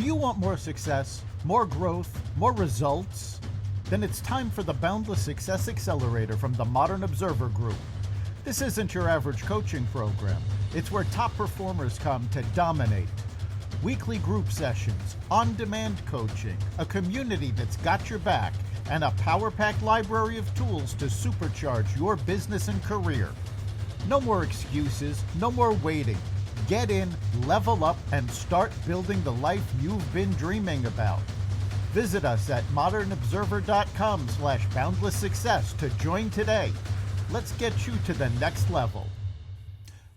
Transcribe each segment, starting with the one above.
Do you want more success, more growth, more results? Then it's time for the Boundless Success Accelerator from the Modern Observer Group. This isn't your average coaching program. It's where top performers come to dominate. Weekly group sessions, on-demand coaching, a community that's got your back, and a power-packed library of tools to supercharge your business and career. No more excuses, no more waiting. Get in, level up, and start building the life you've been dreaming about. Visit us at modernobserver.com/boundless success to join today. Let's get you to the next level.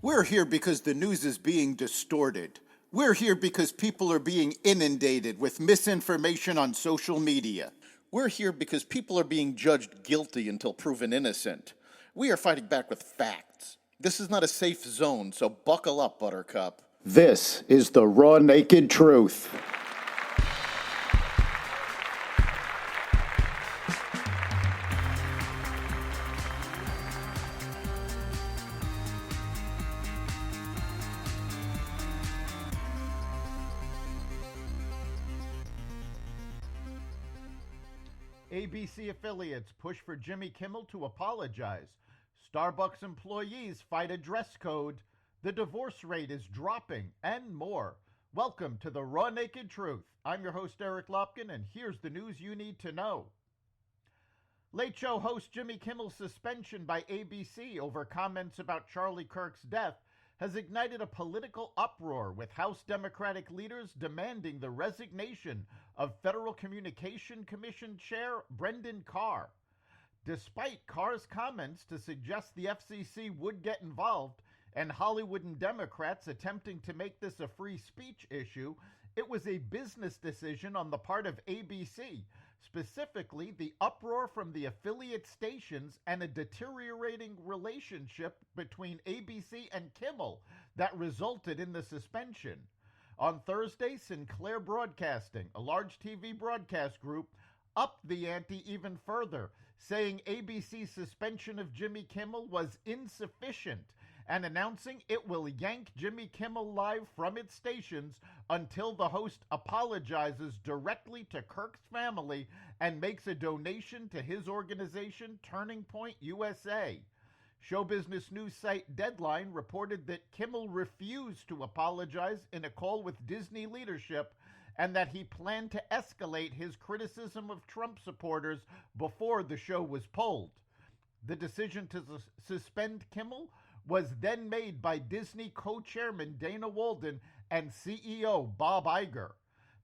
We're here because the news is being distorted. We're here because people are being inundated with misinformation on social media. We're here because people are being judged guilty until proven innocent. We are fighting back with facts. This is not a safe zone, so buckle up, Buttercup. This is the raw, naked truth. ABC affiliates push for Jimmy Kimmel to apologize. Starbucks employees fight a dress code. The divorce rate is dropping, and more. Welcome to the Raw Naked Truth. I'm your host, Eric Lopkin, and here's the news you need to know. Late Show host Jimmy Kimmel's suspension by ABC over comments about Charlie Kirk's death has ignited a political uproar, with House Democratic leaders demanding the resignation of Federal Communication Commission Chair Brendan Carr. Despite Carr's comments to suggest the FCC would get involved and Hollywood and Democrats attempting to make this a free speech issue, it was a business decision on the part of ABC, specifically the uproar from the affiliate stations and a deteriorating relationship between ABC and Kimmel that resulted in the suspension. On Thursday, Sinclair Broadcasting, a large TV broadcast group, upped the ante even further, saying ABC's suspension of Jimmy Kimmel was insufficient and announcing it will yank Jimmy Kimmel Live from its stations until the host apologizes directly to Kirk's family and makes a donation to his organization, Turning Point USA. Show business news site Deadline reported that Kimmel refused to apologize in a call with Disney leadership and that he planned to escalate his criticism of Trump supporters before the show was pulled. The decision to suspend Kimmel was then made by Disney co-chairman Dana Walden and CEO Bob Iger.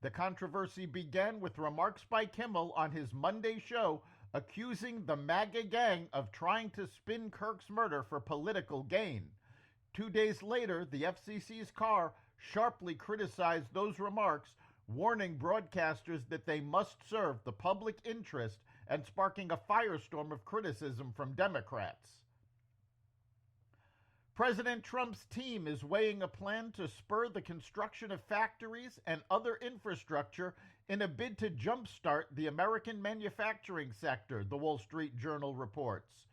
The controversy began with remarks by Kimmel on his Monday show accusing the MAGA gang of trying to spin Kirk's murder for political gain. 2 days later, the FCC's Carr sharply criticized those remarks, warning broadcasters that they must serve the public interest and sparking a firestorm of criticism from Democrats. President Trump's team is weighing a plan to spur the construction of factories and other infrastructure in a bid to jumpstart the American manufacturing sector, the Wall Street Journal reports.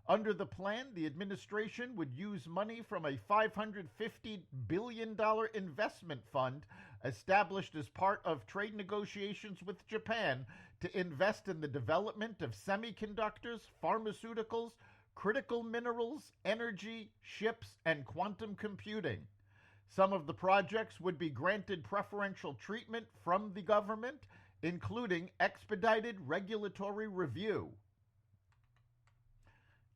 Under the plan, the administration would use money from a $550 billion investment fund established as part of trade negotiations with Japan to invest in the development of semiconductors, pharmaceuticals, critical minerals, energy, ships, and quantum computing. Some of the projects would be granted preferential treatment from the government, including expedited regulatory review.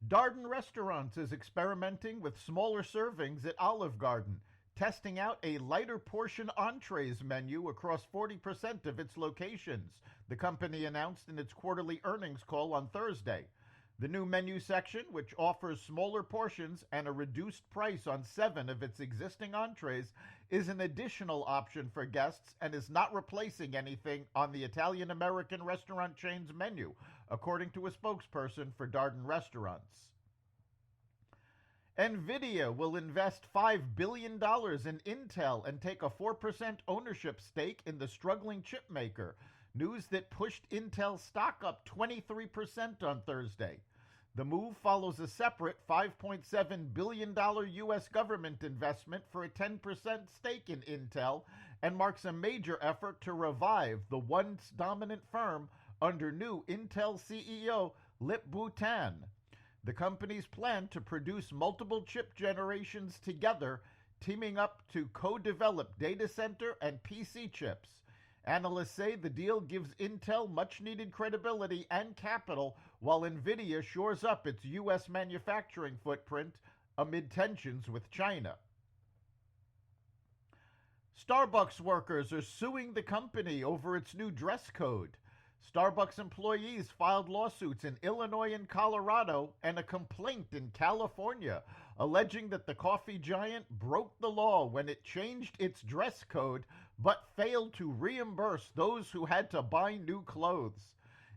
Darden Restaurants is experimenting with smaller servings at Olive Garden, testing out a lighter portion entrees menu across 40% of its locations, the company announced in its quarterly earnings call on Thursday. The new menu section, which offers smaller portions and a reduced price on 7 of its existing entrees, is an additional option for guests and is not replacing anything on the Italian-American restaurant chain's menu, according to a spokesperson for Darden Restaurants. Nvidia will invest $5 billion in Intel and take a 4% ownership stake in the struggling chip maker, news that pushed Intel stock up 23% on Thursday. The move follows a separate $5.7 billion U.S. government investment for a 10% stake in Intel and marks a major effort to revive the once dominant firm under new Intel CEO Lip-Bu Tan. The company's plan to produce multiple chip generations together, teaming up to co-develop data center and PC chips. Analysts say the deal gives Intel much-needed credibility and capital, while Nvidia shores up its U.S. manufacturing footprint amid tensions with China. Starbucks workers are suing the company over its new dress code. Starbucks employees filed lawsuits in Illinois and Colorado and a complaint in California, alleging that the coffee giant broke the law when it changed its dress code but failed to reimburse those who had to buy new clothes.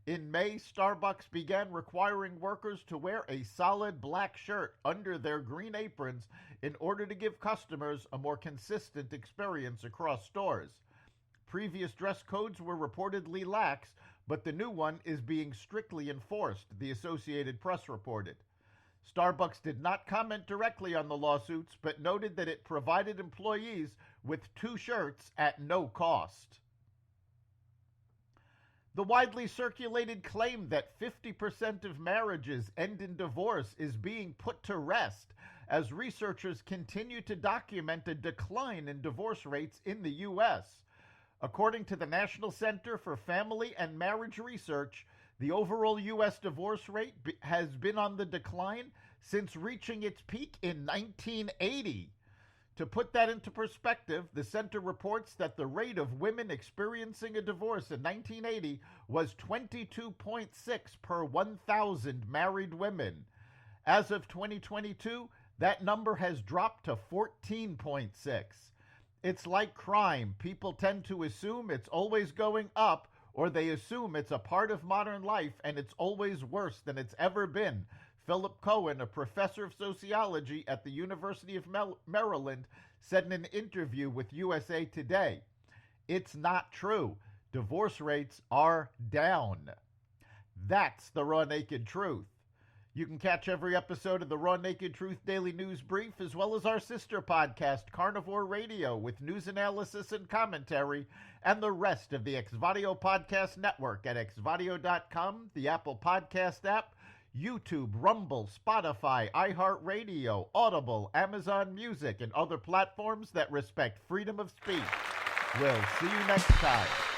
In May, Starbucks began requiring workers to wear a solid black shirt under their green aprons in order to give customers a more consistent experience across stores. Previous dress codes were reportedly lax, but the new one is being strictly enforced, the Associated Press reported. Starbucks did not comment directly on the lawsuits, but noted that it provided employees with 2 shirts at no cost. The widely circulated claim that 50% of marriages end in divorce is being put to rest as researchers continue to document a decline in divorce rates in the U.S. According to the National Center for Family and Marriage Research, the overall U.S. divorce rate has been on the decline since reaching its peak in 1980. To put that into perspective, the center reports that the rate of women experiencing a divorce in 1980 was 22.6 per 1,000 married women. As of 2022, that number has dropped to 14.6. It's like crime. People tend to assume it's always going up, or they assume it's a part of modern life and it's always worse than it's ever been. Philip Cohen, a professor of sociology at the University of Maryland, said in an interview with USA Today, "It's not true. Divorce rates are down." That's the raw naked truth. You can catch every episode of the Raw Naked Truth Daily News Brief, as well as our sister podcast, Carnivore Radio, with news analysis and commentary, and the rest of the Xvadio Podcast Network at xvadio.com, the Apple Podcast app, YouTube, Rumble, Spotify, iHeartRadio, Audible, Amazon Music, and other platforms that respect freedom of speech. We'll see you next time.